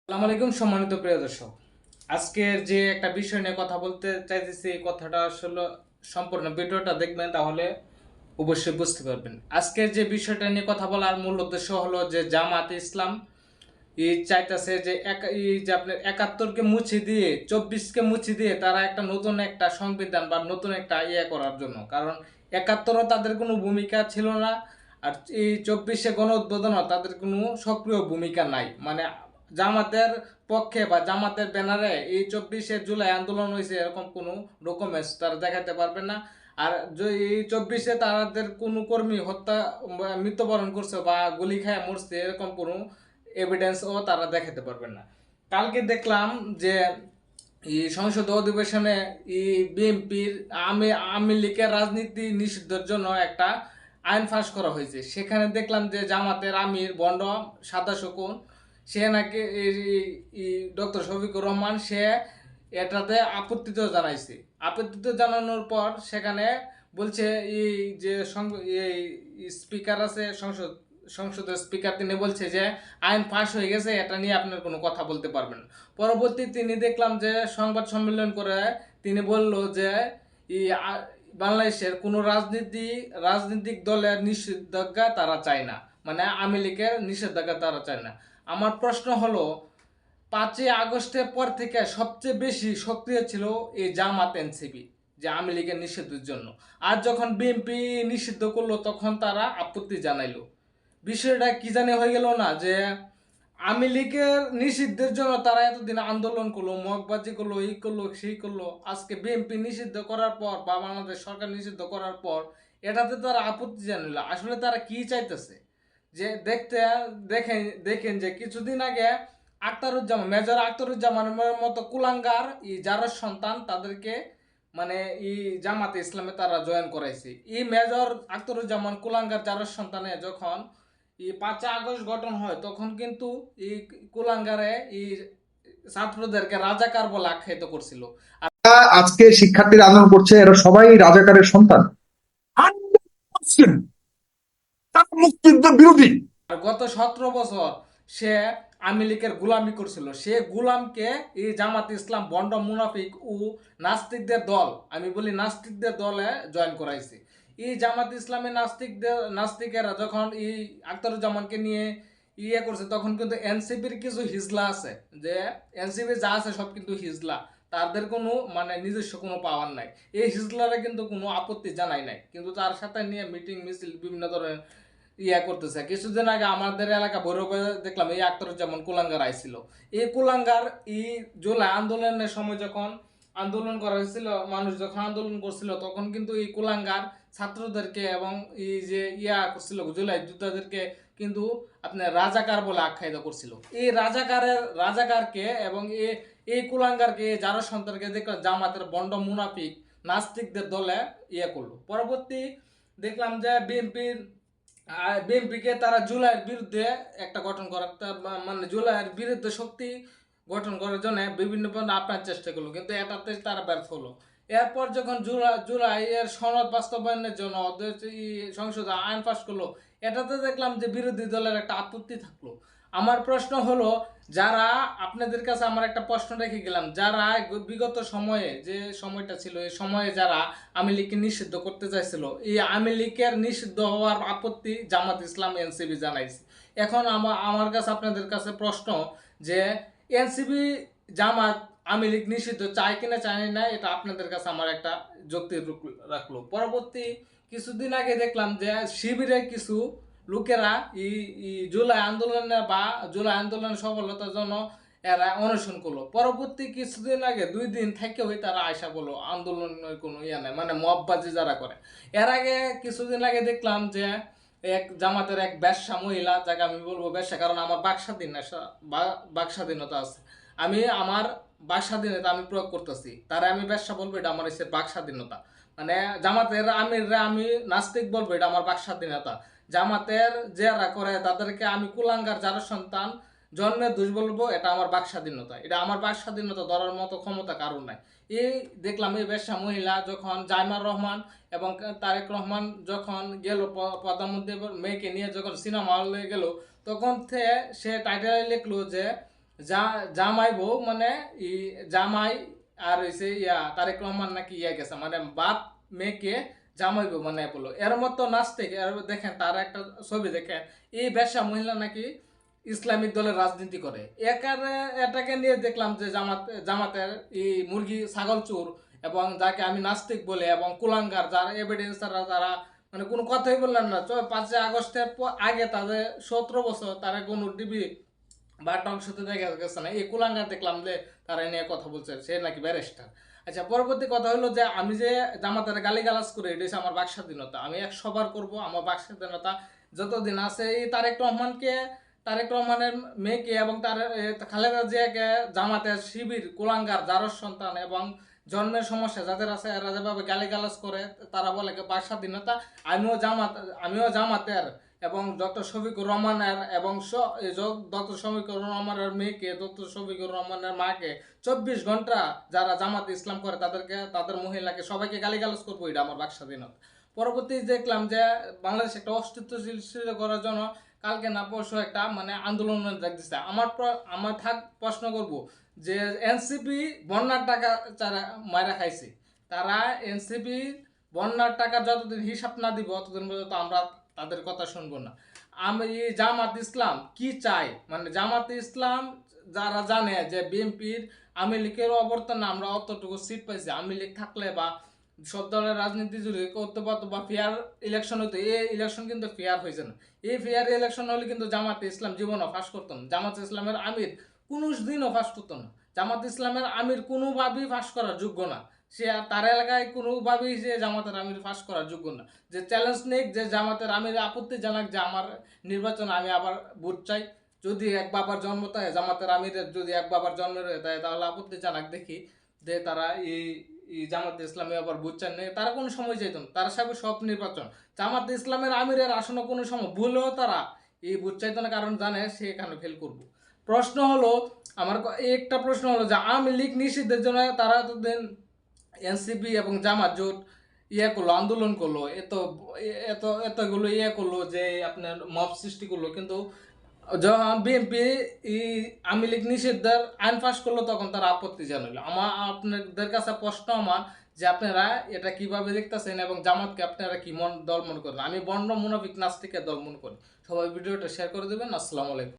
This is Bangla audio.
আসসালামু আলাইকুম সম্মানিত প্রিয় দর্শক। আজকের যে একটা বিষয় নিয়ে কথা বলতে চাইতেছি, এই কথাটা আসলে সম্পূর্ণ ভিডিওটা দেখবেন, তাহলে অবশ্যই বুঝতে পারবেন। আজকের যে বিষয়টা নিয়ে কথা বলার মূল উদ্দেশ্য হলো যে জামাত ইসলাম এই চাইতেছে যে এই যে আপনার 71-কে মুছে দিয়ে 24-কে মুছে দিয়ে তারা একটা নতুন একটা সংবিধান বা নতুন একটা করার জন্য। কারণ 71-ও তাদের কোনো ভূমিকা ছিল না, আর এই 24-এ গণ উদ্বোধনও তাদের কোনো সক্রিয় ভূমিকা নাই। মানে জামাতের পক্ষে বা জামাতের ব্যানারে এই 24শে জুলাই আন্দোলন হয়েছে এরকম কোনো ডকুমেন্টস তারা দেখাতে পারবে না। আর এই 24-এ তাদের কোনো কর্মী হত্যা মৃত্যুবরণ করছে বা গুলি খায় মরছে এরকম কোনো এভিডেন্সও তারা দেখাতে পারবেন না। কালকে দেখলাম যে এই সংসদ অধিবেশনে এই বিএনপির আওয়ামী লীগের রাজনীতি নিষিদ্ধের জন্য একটা আইন পাস করা হয়েছে। সেখানে দেখলাম যে জামাতের আমির বন্ড সাদা শকুন, সে নাকি ডক্টর শফিকুর রহমান, সে এটাতে আপত্তি তো জানাইছে। আপত্তি তো জানানোর পর সেখানে বলছে এই যে এই স্পিকার আছে সংসদের স্পিকার, তিনি বলছে যে আইন পাস হয়ে গেছে, এটা নিয়ে আপনার কোনো কথা বলতে পারবেন না। পরবর্তী তিনি দেখলাম যে সংবাদ সম্মেলন করে তিনি বলল যে এই বাংলাদেশের কোনো রাজনৈতিক দলের নিষেধাজ্ঞা তারা চায় না, মানে আওয়ামী লীগের নিষেধাজ্ঞা তারা চায় না। আমার প্রশ্ন হলো, 5ই আগস্টের পর থেকে সবচেয়ে বেশি সক্রিয় ছিল এই জামাত এনসিপি, যে আওয়ামী লীগের নিষিদ্ধের জন্য। আর যখন বিএনপি নিষিদ্ধ করলো তখন তারা আপত্তি জানাইলো। বিষয়টা কি জানে হয়ে গেল না, যে আওয়ামী লীগের নিষিদ্ধের জন্য তারা এতদিন আন্দোলন করলো, মগবাজি করলো, এই করলো সেই করলো, আজকে বিএনপি নিষিদ্ধ করার পর বা বাংলাদেশ সরকার নিষিদ্ধ করার পর এটাতে তারা আপত্তি জানাইলো। আসলে তারা কি চাইতেছে? যে দেখেন দেখেন যে কিছুদিন আগে মেজর আখতারুজ্জামানের মতো কুলাঙ্গার যারা সন্তান তাদেরকে মানে জামাতে ইসলামে তারা জয়েন করাইছে। মেজর আখতারুজ্জামান কুলাঙ্গার যারা সন্তানে যখন 5ই আগস্ট গঠন হয় তখন কিন্তু এই কুলাঙ্গারে ছাত্রদেরকে রাজাকার বলে আখ্যায়িত করছিল। আজকে শিক্ষার্থীরা আন্দোলন করছে, এরা সবাই রাজাকারের সন্তান। 100% তারা মুক্তিযুদ্ধ বিরোধী। আর গত 17 বছর সে আওয়ামী লীগের গুলামি করছিল। সে গুলামকে এই জামাত ইসলাম বন্ড মুনাফিক ও নাস্তিকদের দল, আমি বলি নাস্তিকদের দলে জয়েন করাইছে। এই জামাত ইসলামী নাস্তিকেরা যখন এই আখতারুজ্জামানকে নিয়ে করছে, তখন কিন্তু এনসিপির কিছু হিজলা আছে, যে এনসিপি যা আছে সব কিন্তু হিজলা, তাদের কোনো মানে নিজস্ব কোনো পাওয়ার নাই। এই হিজলারা কিন্তু কোনো আপত্তি জানাই নাই, কিন্তু তার সাথে নিয়ে মিটিং মিছিল বিভিন্ন ধরনের করতেছে। কিছুদিন আগে আমাদের এলাকা ভৈরবে দেখলাম এই আখতারুজ্জামান কুলাঙ্গার আইছিল। এই কুলাঙ্গার জুলাই আন্দোলনের সময় যখন আন্দোলন করা হয়েছিল, মানুষ যখন আন্দোলন করছিল, তখন কিন্তু এই কুলাঙ্গার ছাত্রদেরকে এবং এই যে করছিল জুলাই যোদ্ধাদেরকে কিন্তু আপনার রাজাকার বলে আখ্যায়িত করছিল। এই রাজাকারকে এবং এই কুলাঙ্গারকে, যারা সন্তানকে দেখলাম জামাতের বন্ড মুনাফিক নাস্তিকদের দলে করলো। পরবর্তী দেখলাম যে বিএনপিকে তারা জুলাইয়ের বিরুদ্ধে একটা গঠন করার মানে জুলাইয়ের বিরুদ্ধে শক্তি গঠন করার জন্য বিভিন্ন আপনার চেষ্টা করলো, কিন্তু এটাতে তারা ব্যর্থ হলো। এরপর যখন জুলাই সনদ বাস্তবায়নের জন্য সংসদে আইন পাস করলো, এটাতে দেখলাম যে বিরোধী দলের একটা আপত্তি থাকলো। আমার প্রশ্ন হলো, যারা আপনাদের কাছে আমার একটা প্রশ্ন রেখে গেলাম, যারা বিগত সময়ে যে সময়টা ছিল এই সময়ে যারা আওয়ামী লীগকে নিষিদ্ধ করতে চাইছিল, এই আওয়ামী লীগের নিষিদ্ধ হওয়ার আপত্তি জামাত ইসলাম এনসিপি জানাইছে। এখন আমার কাছে আপনাদের কাছে প্রশ্ন, যে এনসিপি জামাত আওয়ামী লীগ নিষিদ্ধ চায় কিনা চায় না, এটা আপনাদের কাছে আমার একটা যুক্তি রাখলো। পরবর্তী কিছুদিন আগে দেখলাম যে শিবিরের কিছু লোকেরা জুলাই আন্দোলনের সফলতার জন্য এরা অনশন করলো। পরবর্তী কিছুদিন আগে 2 দিন থেকে তারা আয়সা বললো আন্দোলনের কোনো নাই, মানে মববাজি যারা করে। এর আগে কিছুদিন আগে দেখলাম যে এক জামাতের এক ব্যবসা মহিলা, যাকে আমি বলবো ব্যবসা, কারণ আমার বাক স্বাধীনতা আছে, আমি আমার বাক স্বাধীনতা আমি প্রয়োগ করতেছি, তারা আমি ব্যবসা বলবো, এটা আমার হচ্ছে বাক স্বাধীনতা। মানে জামাতের আমিররা আমি নাস্তিক বলবো, এটা আমার বাক স্বাধীনতা। জামাতের যারা করে তাদেরকে আমি কুলাঙ্গার যারা সন্তান জন্মের দোষ বলবো, এটা আমার বাক স্বাধীনতা। এটা আমার বাক স্বাধীনতা ধরার মতো ক্ষমতা কারণ নাই। দেখলাম এই ব্যবসা মহিলা যখন জাইমার রহমান এবং তারেক রহমান যখন গেল প্রধানমন্ত্রী মেয়েকে নিয়ে যখন সিনেমা হলে গেল, তখন সে টাইটেলে লিখলো যে জামাইবো মানে ই জামাই আর হইছে তারেক রহমান নাকি গেছে মানে বাপ মেয়েকে জামাইবো মানে বলো এর মতো নাচতে আর দেখেন তার একটা ছবি দেখেন এই বেশ্যা মহিলা নাকি ইসলামিক দলের রাজনীতি করে এটাকে নিয়ে দেখলাম যে জামাতের এই মুরগি ছাগল চোর এবং যাকে আমি নাস্তিক বলে এবং কুলাঙ্গার যারা এভিডেন্স তারা মানে কোনো কথাই বললেন না 5ই আগস্টের আগে তাদের 17 বছর তারা কোনো টিভি বা টক শোতে দেখা গেছে না এই কুলাঙ্গার দেখলাম যে তারা এ নিয়ে কথা বলছে সে নাকি ব্যারিস্টার। আচ্ছা, পরবর্তী কথা হলো যে আমি যে জামাতারে গালিগালাজ করে এটা হচ্ছে আমার বাক স্বাধীনতা, আমি 100 বার করবো, আমার বাক স্বাধীনতা যতদিন আছে। এই তারেক রহমানের মেয়েকে এবং তার খালেদা জিয়াকে জামাতের শিবির কুলাঙ্গার জারস সন্তান এবং জন্মের সমস্যা যাদের আছে এরা যেভাবে গালিগালাজ করে তারা বলে বাক স্বাধীনতা, আমিও জামাতের এবং ডক্টর শফিকুর রহমানের এবং ডক্টর শফিকুর রহমানের মেয়েকে ডক্টর শফিকুর রহমানের মাকে 24 ঘন্টা যারা জামাত ইসলাম করে তাদের মহিলাকে সবাইকে গালিগালাজ করবো, এটা আমার বাক স্বাধীনতা। পরবর্তী দেখলাম যে বাংলাদেশ একটা অস্তিত্বশীল করার জন্য কালকে না পরশু একটা মানে আন্দোলন দেখতেছে। আমার প্রশ্ন করব যে এনসিপি বন্যার টাকা যারা মারা খাইছে, তারা এনসিপি বন্যার টাকা যতদিন হিসাব না দিব ততদিন পর্যন্ত আমরা তাদের কথা শুনবো না। আমি জামাত ইসলাম কি চাই, মানে জামাত ইসলাম যারা জানে যে বিএনপির আওয়ামী লীগের অবর্তনে আমরা অতটুকু সিট পাইছি, আওয়ামী লীগ থাকলে বা সব দলের রাজনীতি যদি করতে পারতো বা ফেয়ার ইলেকশন হতো, এই ইলেকশন কিন্তু ফেয়ার হয়েছে না। এই ফেয়ার ইলেকশন হলে কিন্তু জামাতে ইসলাম জীবনও ফাঁস করতো না, জামাত ইসলামের আমির কোনো দিনও ফাঁস করতো না, জামাত ইসলামের আমির কোনোভাবেই ফাঁস করার যোগ্য না। সে তার এলাকায় কোনোভাবেই যে জামাতের আমির ফাঁস করার যোগ্য না। যে চ্যালেঞ্জ নেক যে জামাতের আমির আপত্তি জানাক যে আমার নির্বাচনে আমি আবার ভোট চাই, যদি এক বাবার জন্ম তাই জামাতের আমিরের যদি এক বাবার জন্ম রয়ে তাই তাহলে আপত্তি জানাক দেখি যে তারা এই জামাতে ইসলামী আবার ভোট চান নেই, তারা কোনো সময় চাইত না, তারা সব নির্বাচন জামাতে ইসলামের আমিরের আসনে কোনো সময় ভুলেও তারা এই ভোট চাইতো না, কারণ জানে সে এখানে ফেল করব। প্রশ্ন হলো আমার একটা প্রশ্ন হলো যে আওয়ামী লীগ নিষিদ্ধের জন্য তারা এতদিন এনসিপি এবং জামাত জোট করলো, আন্দোলন করলো, এতগুলো করলো যে আপনার মব সৃষ্টি করলো, কিন্তু যখন বিএনপি আওয়ামী লীগ নিষিদ্ধের আইন পাশ করলো তখন তারা আপত্তি জানালো। আপনাদের কাছে প্রশ্ন আমার যে আপনারা এটা কিভাবে দেখতেছেন এবং জামাতকে আপনারা কি দল মনে করেন? আমি বন্ড মুনাফিক নাস্তিকের দল মনে করি। সবাই ভিডিওটা শেয়ার করে দেবেন। আসসালামু আলাইকুম।